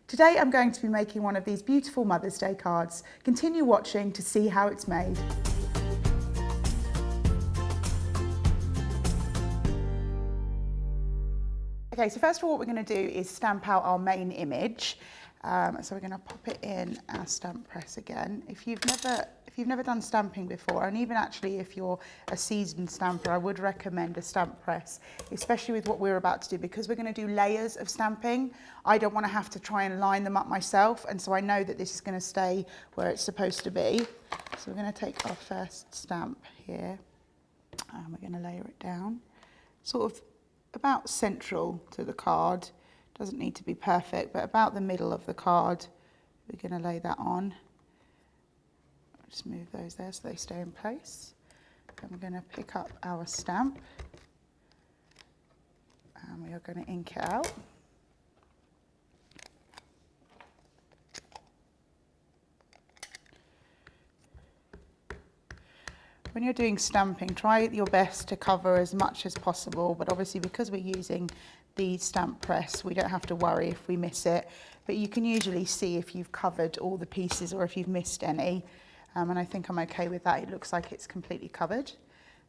Today I'm going to be making one of these beautiful Mother's Day cards. Continue watching to see how it's made. Okay, so first of all what we're going to do is stamp out our main image. So we're going to pop it in our stamp press again. If you've never done stamping before, and even actually if you're a seasoned stamper, I would recommend a stamp press, especially with what we're about to do, because we're going to do layers of stamping. I don't want to have to try and line them up myself, and so I know that this is going to stay where it's supposed to be. So we're going to take our first stamp here, and we're going to layer it down, sort of about central to the card. Doesn't need to be perfect, but about the middle of the card, we're going to lay that on. Just move those there so they stay in place. Then we're going to pick up our stamp and we are going to ink it out. When you're doing stamping, try your best to cover as much as possible, but obviously because we're using the stamp press, we don't have to worry if we miss it, but you can usually see if you've covered all the pieces or if you've missed any, and I think I'm okay with that. It looks like it's completely covered.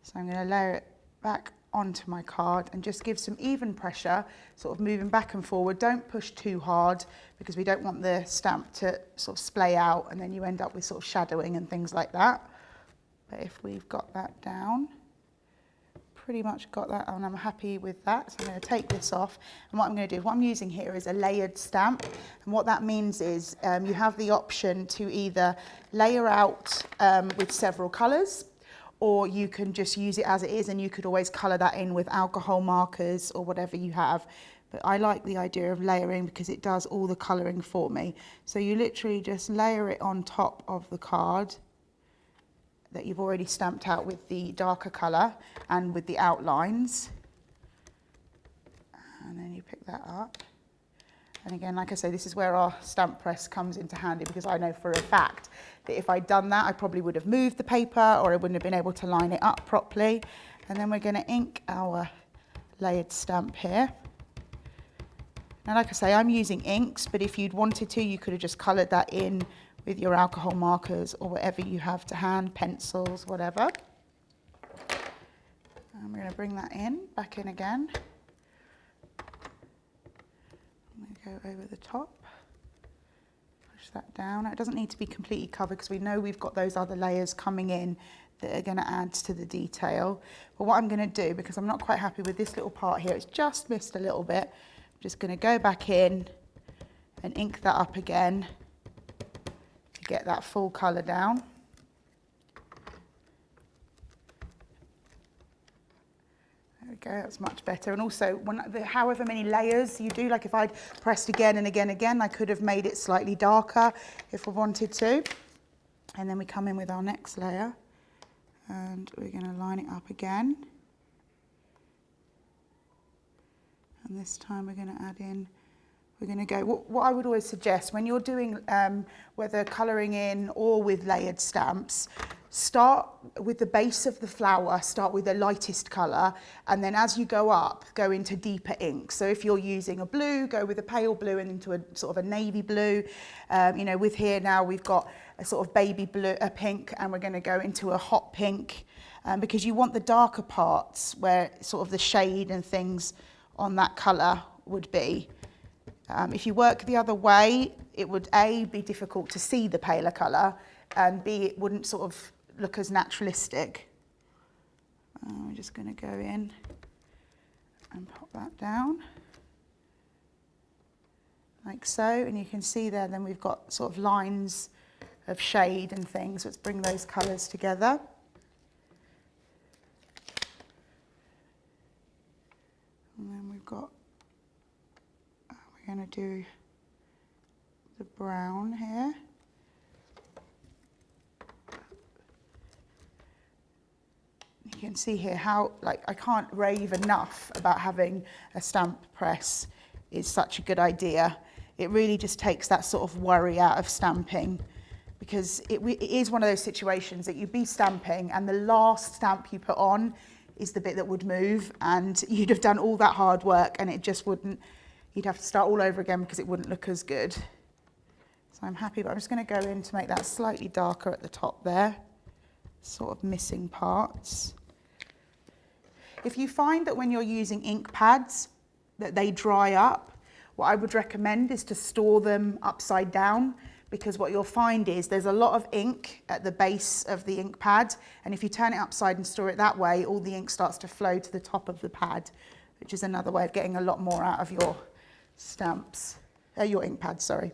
So I'm going to layer it back onto my card and just give some even pressure, sort of moving back and forward. Don't push too hard because we don't want the stamp to sort of splay out and then you end up with sort of shadowing and things like that. But if we've got that down, pretty much got that, and I'm happy with that. So I'm going to take this off, and what I'm going to do, what I'm using here is a layered stamp, and what that means is you have the option to either layer out with several colours, or you can just use it as it is, and you could always colour that in with alcohol markers or whatever you have. But I like the idea of layering because it does all the colouring for me. So you literally just layer it on top of the card that you've already stamped out with the darker colour and with the outlines, and then you pick that up. And again, like I say, this is where our stamp press comes into handy, because I know for a fact that if I'd done that I probably would have moved the paper or I wouldn't have been able to line it up properly. And then we're going to ink our layered stamp here. Now like I say, I'm using inks, but if you'd wanted to, you could have just coloured that in with your alcohol markers or whatever you have to hand, pencils, whatever. And we're going to bring that back in again. I'm going to go over the top, push that down. It doesn't need to be completely covered because we know we've got those other layers coming in that are going to add to the detail. But what I'm going to do, because I'm not quite happy with this little part here, it's just missed a little bit, I'm just going to go back in and ink that up again. Get that full colour down. There we go, that's much better. And also, however many layers you do, like if I'd pressed again and again and again, I could have made it slightly darker if I wanted to. And then we come in with our next layer and we're going to line it up again. And this time we're going to add in, we're going to go, what I would always suggest when you're doing whether colouring in or with layered stamps, start with the base of the flower, start with the lightest colour, and then as you go up, go into deeper ink. So if you're using a blue, go with a pale blue and into a sort of a navy blue. You know, with here now we've got a sort of baby blue, a pink, and we're going to go into a hot pink, because you want the darker parts where sort of the shade and things on that colour would be. If you work the other way, it would A, be difficult to see the paler colour, and B, it wouldn't sort of look as naturalistic. We're just going to go in and pop that down, like so, and you can see there then we've got sort of lines of shade and things. Let's bring those colours together. And then we've got, we're going to do the brown here. You can see here how, like, I can't rave enough about having a stamp press. It's such a good idea. It really just takes that sort of worry out of stamping, because it is one of those situations that you'd be stamping and the last stamp you put on is the bit that would move, and you'd have done all that hard work and it just wouldn't, you'd have to start all over again because it wouldn't look as good. So I'm happy, but I'm just going to go in to make that slightly darker at the top there, sort of missing parts. If you find that when you're using ink pads that they dry up, what I would recommend is to store them upside down, because what you'll find is there's a lot of ink at the base of the ink pad, and if you turn it upside and store it that way, all the ink starts to flow to the top of the pad, which is another way of getting a lot more out of your stamps, your ink pad, sorry.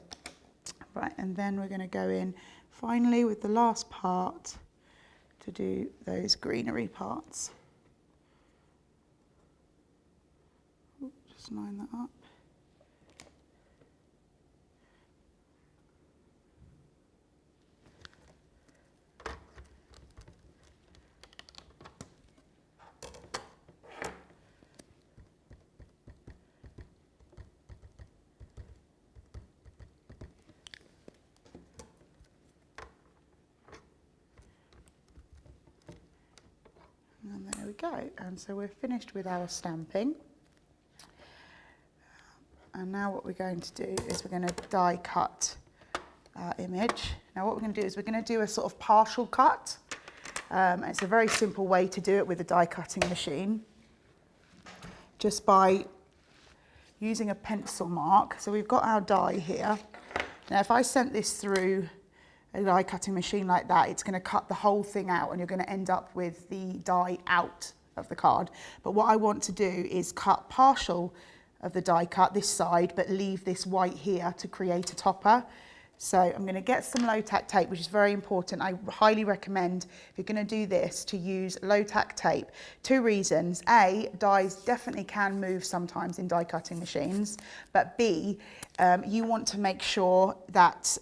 Right, and then we're going to go in finally with the last part to do those greenery parts. Just line that up. And there we go, and so we're finished with our stamping. And now what we're going to do is we're going to die cut our image. Now what we're going to do is we're going to do a sort of partial cut. It's a very simple way to do it with a die cutting machine, just by using a pencil mark. So we've got our die here. Now if I sent this through a die cutting machine like that, it's going to cut the whole thing out and you're going to end up with the die out of the card. But what I want to do is cut partial of the die cut this side, but leave this white here to create a topper. So I'm going to get some low tack tape, which is very important. I highly recommend, if you're going to do this, to use low tack tape. Two reasons. A, dies definitely can move sometimes in die cutting machines, but B, you want to make sure that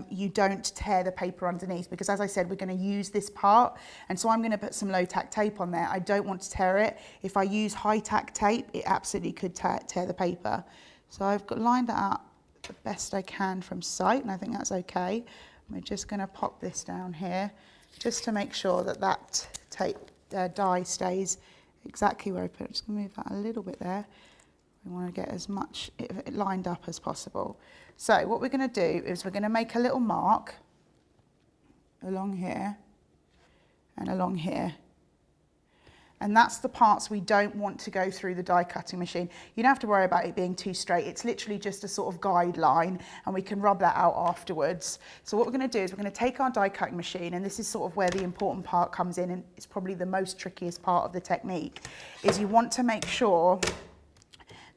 you don't tear the paper underneath, because as I said, we're going to use this part, and so I'm going to put some low tack tape on there. I don't want to tear it. If I use high tack tape, it absolutely could tear the paper. So I've got lined that up the best I can from sight, and I think that's okay. We're just going to pop this down here just to make sure that that tape die stays exactly where I put it. I'm just going to move that a little bit there. We want to get as much it lined up as possible. So what we're going to do is we're going to make a little mark along here and along here. And that's the parts we don't want to go through the die cutting machine. You don't have to worry about it being too straight. It's literally just a sort of guideline, and we can rub that out afterwards. So what we're going to do is we're going to take our die cutting machine, and this is sort of where the important part comes in, and it's probably the most trickiest part of the technique, is you want to make sure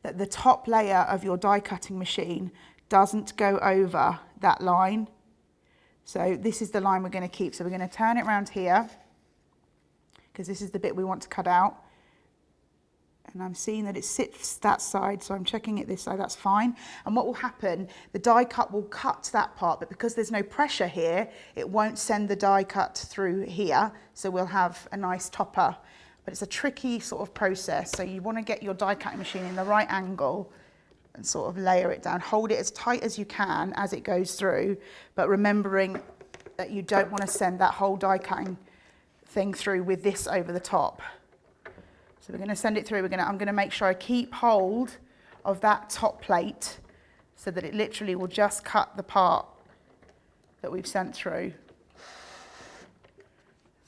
that the top layer of your die cutting machine doesn't go over that line. So this is the line we're going to keep. So we're going to turn it around here, because this is the bit we want to cut out. And I'm seeing that it sits that side, so I'm checking it this side, that's fine. And what will happen, the die cut will cut that part, but because there's no pressure here, it won't send the die cut through here, so we'll have a nice topper. But it's a tricky sort of process, so you want to get your die cutting machine in the right angle and sort of layer it down. Hold it as tight as you can as it goes through, but remembering that you don't want to send that whole die cutting thing through with this over the top. So we're going to send it through. I'm going to make sure I keep hold of that top plate so that it literally will just cut the part that we've sent through.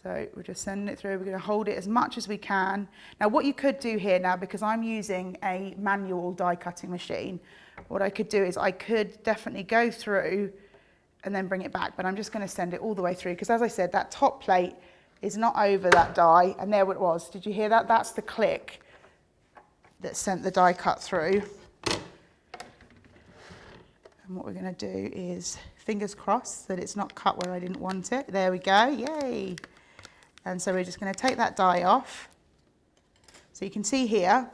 So we're just sending it through. We're going to hold it as much as we can. Now what you could do here now, because I'm using a manual die cutting machine, what I could do is I could definitely go through and then bring it back, but I'm just going to send it all the way through, because as I said, that top plate is not over that die, and there it was. Did you hear that? That's the click that sent the die cut through. And what we're going to do is, fingers crossed that it's not cut where I didn't want it. There we go, yay. And so we're just going to take that die off. So you can see here,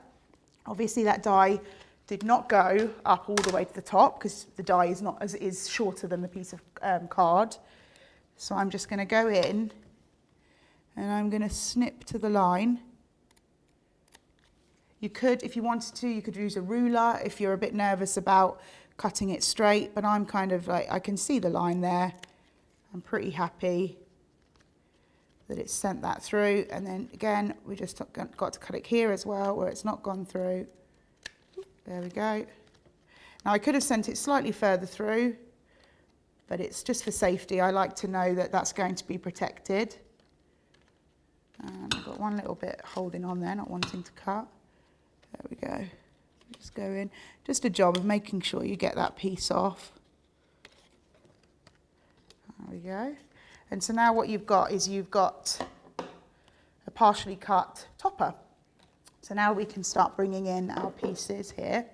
obviously that die did not go up all the way to the top, because the die is shorter than the piece of card. So I'm just going to go in, and I'm going to snip to the line. You could, if you wanted to, you could use a ruler if you're a bit nervous about cutting it straight, but I'm kind of like, I can see the line there. I'm pretty happy that it's sent that through. And then again, we just got to cut it here as well, where it's not gone through. There we go. Now I could have sent it slightly further through, but it's just for safety. I like to know that that's going to be protected. And I've got one little bit holding on there, not wanting to cut. There we go. Just go in. Just a job of making sure you get that piece off. There we go. And so now what you've got is you've got a partially cut topper. So now we can start bringing in our pieces here.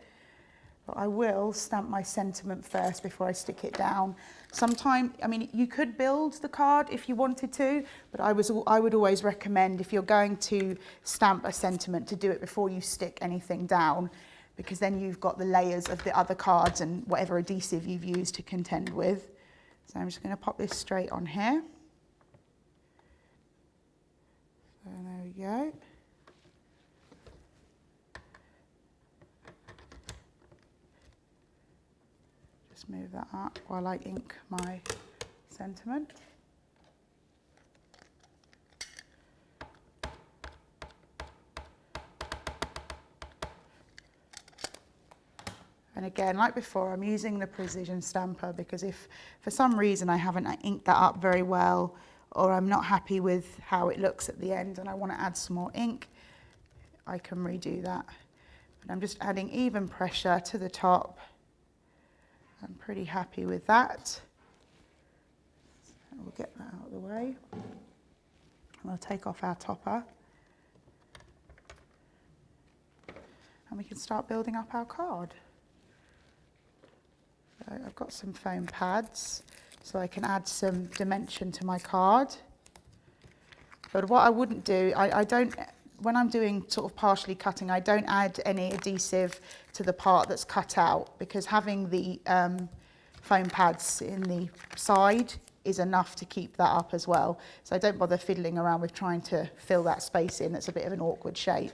But I will stamp my sentiment first before I stick it down. Sometimes, I mean, you could build the card if you wanted to, but I would always recommend, if you're going to stamp a sentiment, to do it before you stick anything down, because then you've got the layers of the other cards and whatever adhesive you've used to contend with. So I'm just going to pop this straight on here. So there we go. Just move that up while I ink my sentiment. And again, like before, I'm using the precision stamper because if for some reason I haven't inked that up very well, or I'm not happy with how it looks at the end and I want to add some more ink, I can redo that. But I'm just adding even pressure to the top. I'm pretty happy with that. So we'll get that out of the way. We'll take off our topper. And we can start building up our card. So I've got some foam pads so I can add some dimension to my card. But what I wouldn't do, I don't, when I'm doing sort of partially cutting, I don't add any adhesive to the part that's cut out, because having the foam pads in the side is enough to keep that up as well. So I don't bother fiddling around with trying to fill that space in. It's a bit of an awkward shape.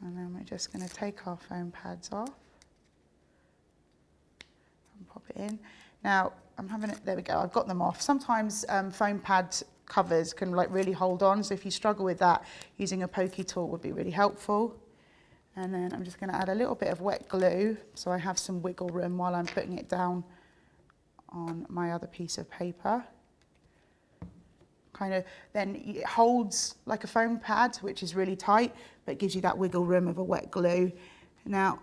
And then we're just going to take our foam pads off and pop it in. Now I'm having it, there we go, I've got them off. Sometimes foam pad covers can like really hold on, so if you struggle with that, using a pokey tool would be really helpful. And then I'm just going to add a little bit of wet glue so I have some wiggle room while I'm putting it down on my other piece of paper. Kind of, then it holds like a foam pad, which is really tight, but gives you that wiggle room of a wet glue. Now,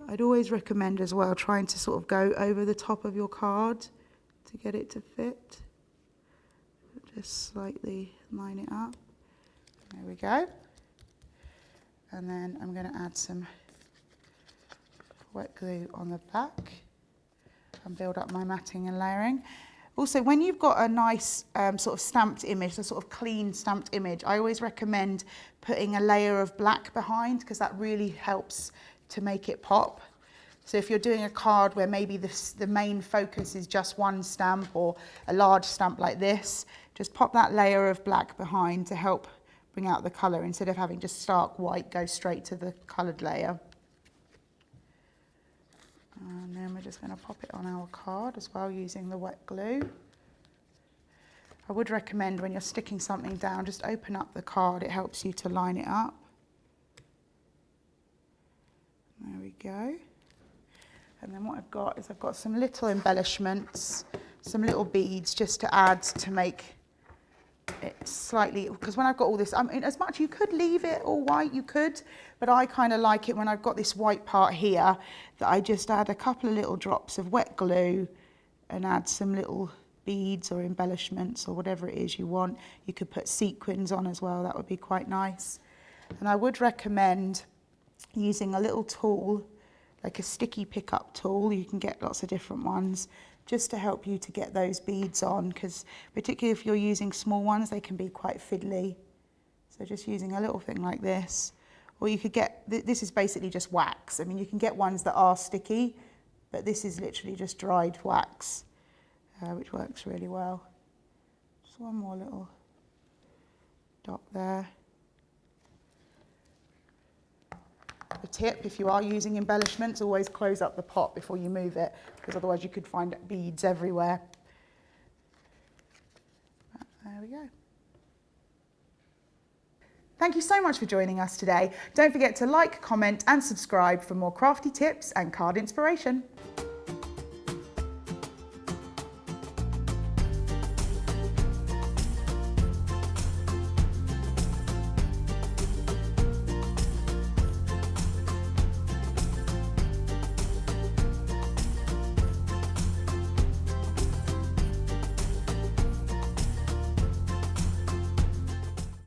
I'd always recommend as well trying to sort of go over the top of your card to get it to fit. Just slightly line it up. There we go. And then I'm going to add some wet glue on the back and build up my matting and layering. Also, when you've got a nice sort of stamped image, a sort of clean stamped image, I always recommend putting a layer of black behind, because that really helps to make it pop. So if you're doing a card where maybe the main focus is just one stamp or a large stamp like this, just pop that layer of black behind to help bring out the colour, instead of having just stark white go straight to the coloured layer. And then we're just going to pop it on our card as well using the wet glue. I would recommend when you're sticking something down, just open up the card, it helps you to line it up. There we go. And then what I've got is I've got some little embellishments, some little beads just to add to make it slightly, because when I've got all this, I mean, as much, you could leave it all white, you could, but I kind of like it when I've got this white part here, that I just add a couple of little drops of wet glue and add some little beads or embellishments or whatever it is you want. You could put sequins on as well, that would be quite nice. And I would recommend using a little tool, like a sticky pickup tool. You can get lots of different ones, just to help you to get those beads on, because particularly if you're using small ones, they can be quite fiddly. So just using a little thing like this, or you could get, this is basically just wax. I mean, you can get ones that are sticky, but this is literally just dried wax, which works really well. Just one more little dot there. The tip, if you are using embellishments, always close up the pot before you move it, because otherwise you could find beads everywhere. There we go. Thank you so much for joining us today. Don't forget to like, comment and subscribe for more crafty tips and card inspiration.